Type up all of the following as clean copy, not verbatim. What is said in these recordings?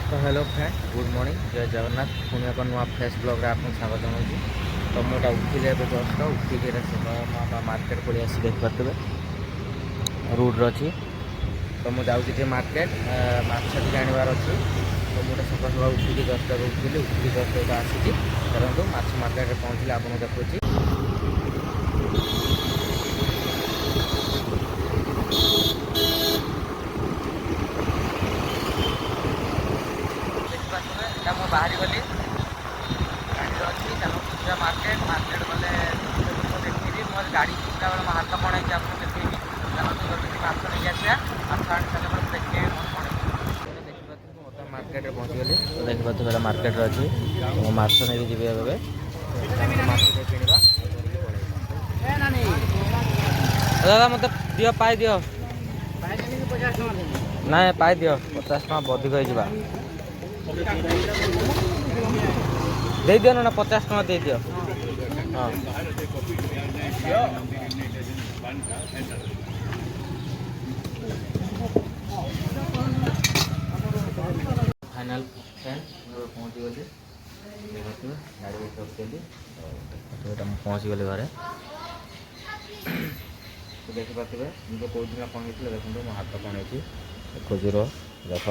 तो hello friend good morning जय जगन्नाथ पुणी एक नुआ फ्रेश ब्लॉग रे आपको स्वागत जनाऊँ। तो मुझे उठिले जस्ट उठिकी मार्केट पलि आसी देखिपे रोड अच्छी। तो मुझे जाऊँगी मार्केट माछ टे आनबार अच्छी। तो मुझे सकाल सकाल उठिकी जस्ट उठिकी जस्ट आसी चलते माछ मार्केट पहुँचले आपको देखुची। बाहरी गली गाड़ी अच्छी चलो मार्केट मार्केट गले देखी मोर गाड़ी कितना बेले हाथ कौन है आपको देखी जल्दी माछ नहीं आसा माछ आनी सारे देखिए देखिए मार्केट पहुँचीगली। देखिए मार्केट अच्छी तो माछ नहीं जी दादा मत दियो पाई दियो ना पाई दियो 50 टका अधिक हो दे दियो ना 50 टका दे दियो। हाँ फाइनल फ्रेंड पहुँची गली गाड़ी रखी पहुँची गली घरे। तो देखिपे मुझे कौन दिन कौन होता देखो मो हाथ कौन है खोजर देख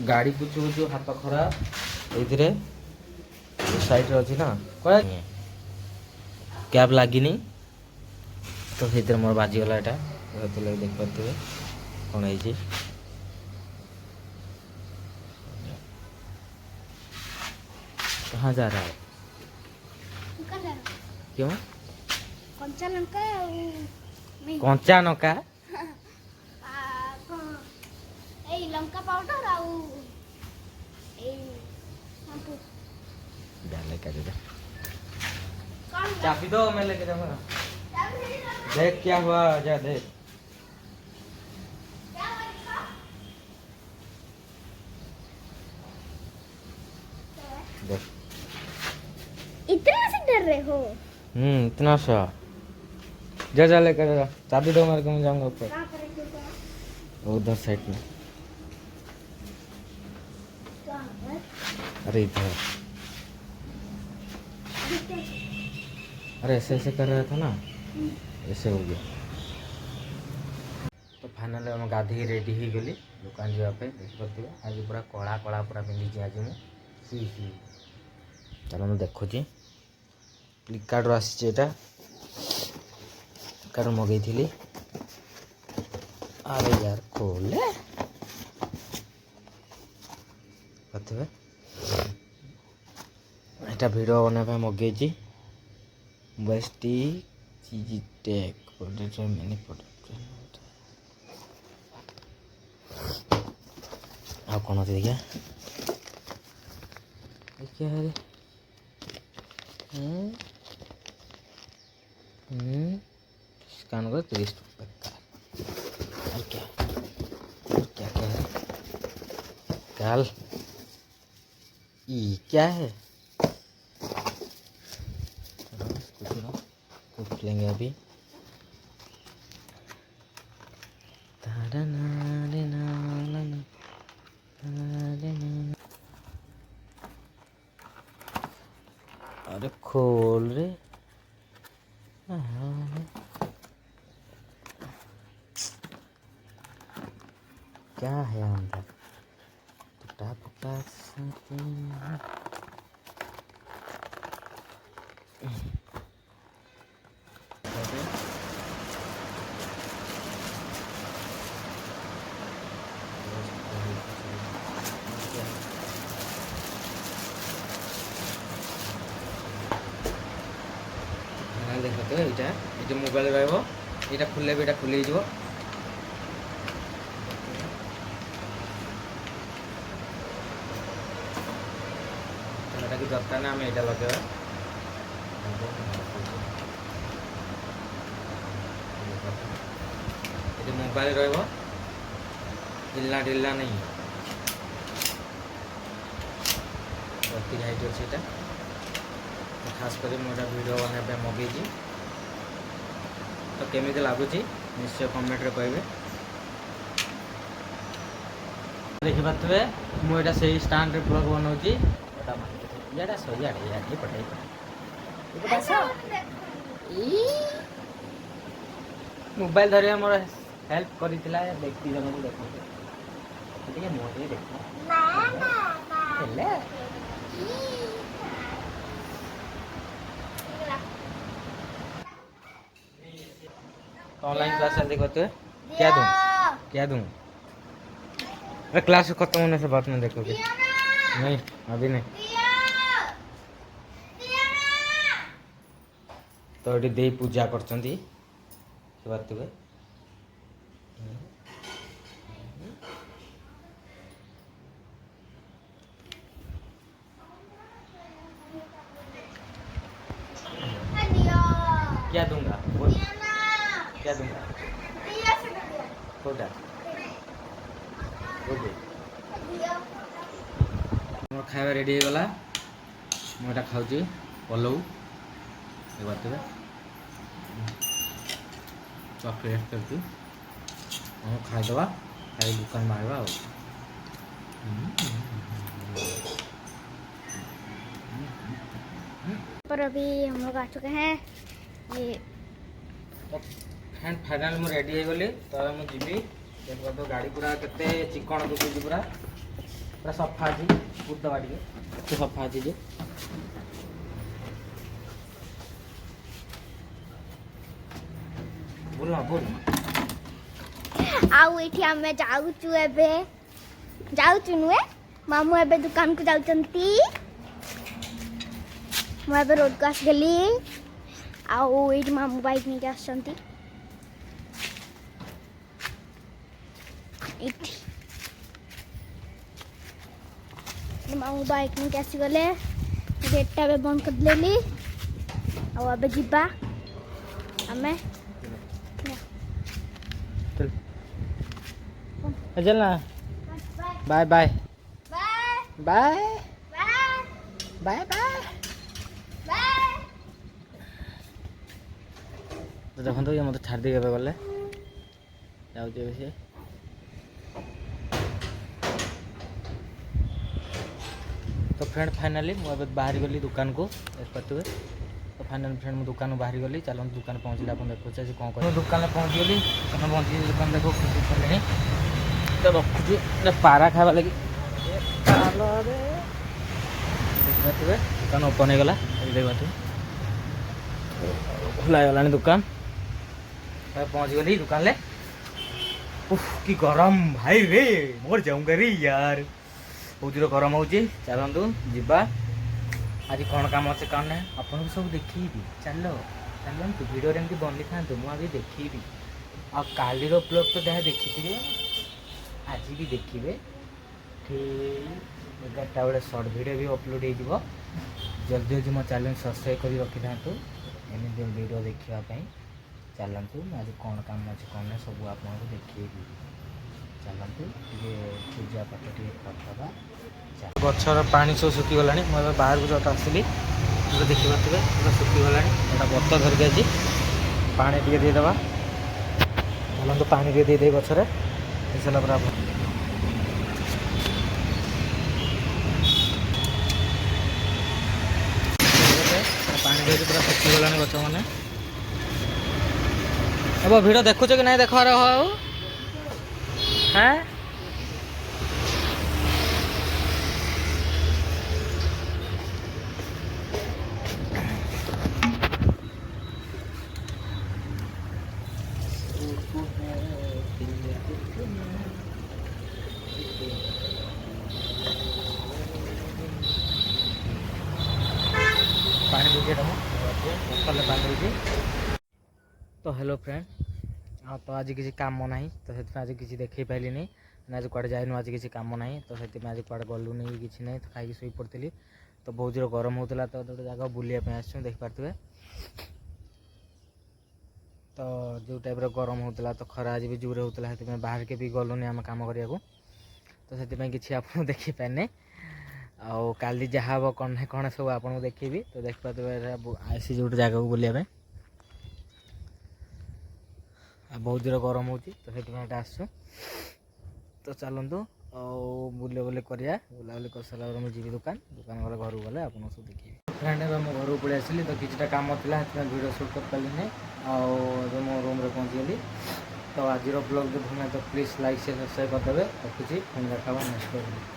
गाड़ी कुछ कुछ हाथ खराब ये साइड अच्छी ना कैब लगिनी तो से मोर बाजीगला यहाँ देख पारे कौन है कहाँ जा रहा है क्यों कंचा लंका कंचा नका ए लंका पाउडर आउ ए शैम्पू डाले कर दे चाबी दो मैं लेके जाऊंगा। देख क्या हुआ जा देख देख इतना से डर रहे हो। इतना सा जा जा लेकर जा चाबी दो मेरे को मैं जाऊंगा ऊपर उधर साइड में। अरे इधर अरे ऐसे ऐसे कर रहा था ना ऐसे हो गया। तो फाइनल हम गाधी रेडी ही गली दुकान जावाई देखिए आज पूरा कला कला पूरा पिंधि आज मुझे चलो मैं देखुची फ्लिपकार्ट आसी फ्लिपकार्ट मगई अरे यार खोले कथे एटा वीडियो बनाई मगई बेस्टी चीज टेक प्रोडक्ट मिनी प्रोडक्ट आ कौन देखिए क्या है स्कैन कर 30 और क्या क्या है कल ये क्या है कुछ लेंगे अभी अरे खोल रे क्या है अंदर टूटा फूटा देखते ये मोबाइल रहा खुले भी खुली जो कि दरकार ना आम ये लगे मोबाइल हिलना डिलना नहीं हाइट अच्छे खास कर वीडियो बनाने मगेगी तो केमी लगुच निश्चय कमेंट रे कहे। ଦେଖିପାରୁଥିବେ ମୁଁ ଏଇଟା ସେଇ ଷ୍ଟାଣ୍ଡରେ ବ୍ଲଗ୍ ବନାଉଛି। ଇଆଡ଼େ ଆସ ଇଆଡ଼େ ଇଆଡ଼େ ଏପଟେ ଏପଟେ ଆସ। ମୋବାଇଲ ଧରିବା ମୋର ହେଲ୍ପ କରିଥିଲା ବ୍ୟକ୍ତି ଜଣଙ୍କୁ ଦେଖନ୍ତୁ ଟିକେ ମୁହଁ ଟିକେ ଦେଖ ହେଲେ ऑनलाइन क्लास जल्दी करते हैं। क्या दूँ अरे क्लास खत्म होने से बाद में देखोगे नहीं अभी नहीं तो ये देई पूजा करचंदी देखिए क्या दूंगा बोल क्या दूंगा कोटा मोर खाଇବା रेडी हो गला मोटा खाऊची पलौ एक बात है चॉकलेट करती हम खाई दवा खाई दुकान मारवा पर अभी हम लोग आ चुके हैं ये फ्रेंड फाइनल मु रेडी हो गली तो मु जीवी देखो तो गाड़ी पूरा केते चिकन दुखुची पूरा पूरा सफा अछि गुड दवा टिके सफा अछि जे बोल ना बोल आउ एठी हमें जाउचु एबे जाउचु नुए मामू एबे दुकान को जाउचंती मु एबे रोड को आस गेली आउ एठी मामू बाइक नहीं आसचंती मामू बाइक नहीं आसी गले गेट टा बंद कर देली आउ एबे जिबा हमें चल ना bye bye bye bye bye तो देखो ये मत छाड़ देके गले जाऊ से तो फ्रेंड फाइनाली मुझे बाहरी गली दुकान को देखते तो फाइनाल फ्रेंड मुझे दुकान बाहरी गली चलो दुकान पहुँचले आप देखो कौन कर दुकान पहुँच गली दुकान पहुँच दुकान देखो खुशी तो रखुची पारा खावा लगी देखिए दुकान ओपन हो गला देखा खुला गला दुकान पहुँच गली दुकान ले उफ कि गरम भाई रे मोर जाऊंगा रे यार बहुत जोर गरम हो चलतु जीवा आज कौन काम अच्छे कौन ना आपको सब देखी चलो चलतु भिडियो एमती बनी था मुझे देखी आ काली ब्लॉग तो जहाँ देखी आज भी देखिए ठीक 11टा बेले सर्ट भिडियो भी अपलोड हो जल्दी जल्दी मो चैनल सब्सक्राइब कर रखी था एमती भिडियो देखापी चलतु आज कौन काम अच्छे कौन ना सब आपको देखी चलतु पूजा पाठ करदे गचर पानी सब सुखीगला मुझे बाहर को जब आसली देखिए पूरा सुखीगला गोटा बत धरिक आज पानी टे देदेबा चलतु पानी टे दे गचर सारा पूरा पानी दे पूरा सुखीगला गच मैंने अब भिड़ देखुच कि नहीं देखार हाँ पानी दीजिए पानी तो हेलो फ्रेंड हाँ तो आज किसी काम ना तो से आज किसी देखे पाइली नहीं आज कड़े जाइनु आज किसी काम ना तो से आज कड़े गलु नहीं कि नहीं तो खाई शुई पड़ी तो बहुत जोर गरम होता तो गोटे जगह बुलाप देखिपे तो जो टाइप गरम होता तो खरा आज भी जोर होता है बाहर के भी गलुनी आम कम करने को तो से किसी आप देखी पारे आउ काली जहाँ हम कौन ना कौन सब आपको देखी तो देखिए आसी जो जगह को बुलाया बहुत जोर गरम हो तो आसु तो चलतु ଆଉ ବୁଲାବୁଲି କରିବା ବୁଲାବୁଲି କରିସାରିଲା ପରେ ମୁଁ ଯିବି ଦୋକାନ ଗଲେ ଘରକୁ ଗଲେ ଆପଣଙ୍କୁ ସବୁ ଦେଖିବି। ଫ୍ରେଣ୍ଡ ଏବେ ମୁଁ ଘରକୁ ପଳେଇ ଆସିଲି ତ କିଛିଟା କାମ ଥିଲା ସେଥିପାଇଁ ଭିଡ଼ିଓ ସୁଟ୍ କରିପାରିଲିନି ଆଉ ଏବେ ମୋ ରୁମ୍ରେ ପହଞ୍ଚିଗଲି। ତ ଆଜିର ବ୍ଲଗ୍ ଯଦି ଭଲ ତ ପ୍ଲିଜ୍ ଲାଇକ୍ ସେୟାର ସବସ୍କ୍ରାଇବ୍ କରିଦେବେ। ରଖୁଛି ପୁଣି ଦେଖା ହେବା ନେକ୍ସଟ ବ୍ଲଗ୍।